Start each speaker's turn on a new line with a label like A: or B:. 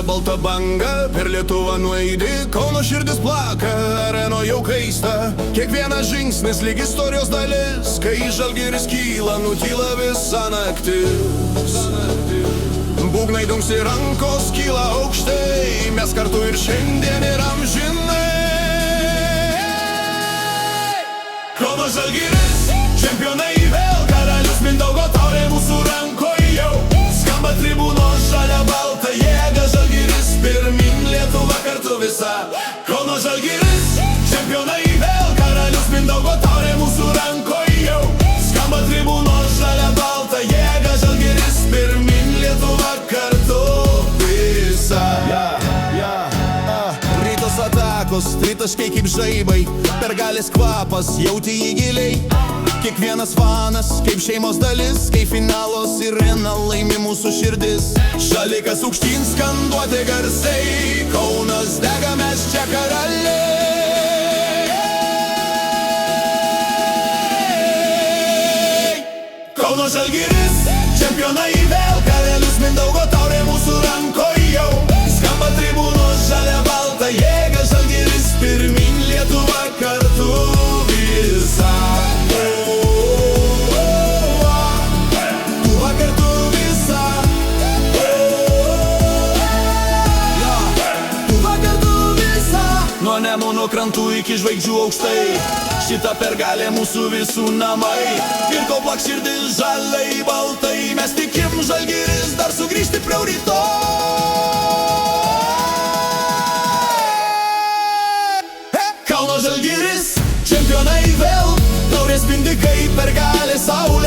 A: žalia balta banga, per Lietuvą nueidi, Kauno širdis plaka, areno jau kaista. Kiekvienas žingsnis lyg istorijos dalis, kai Žalgiris kyla, nutyla visa naktis. Būgnai dunksi, rankos kyla aukštai, mes kartu ir šiandien ir amžinai. Kauno Žalgiris, čempionai vėl, karalius Mindaugo taurė mūsų rankoje jau. Skamba tribūnos žalia balta jėga, Žalgiris pirmin, Lietuva kartu visa. Kauno Žalgiris, čempionai vėl, karalius Mindaugo taurė mūsų rankoje jau. Skamba tribūnos žalia balta jėga, Žalgiris pirmin, Lietuva kartu visa. Rytos atakos, tritaškai kaip žaibai, pergalės kvapas, jauti jį giliai. Kiekvienas fanas, kaip šeimos dalis, kai finalo sirena laimi mūsų širdis. Šalikas aukštyn skanduoti garsiai, Kaunas dega, mes čia karaliai. Kauno Žalgiris, čempionai vėl, karalius Mindaugo taurė mūsų rankoje jau. Skamba tribūnos žalia balta jėga, Žalgiris pirmin, Lietuva kartu visa. Nuo Nemuno krantų iki žvaigždžių aukštai, šita pergalė mūsų visų namai. Ir kol plak širdis žaliai baltai, mes tikim Žalgiris dar sugrįžti prie rytoj. Kauno Žalgiris, čempionai vėl, taurės spindi kaip pergalė saulė.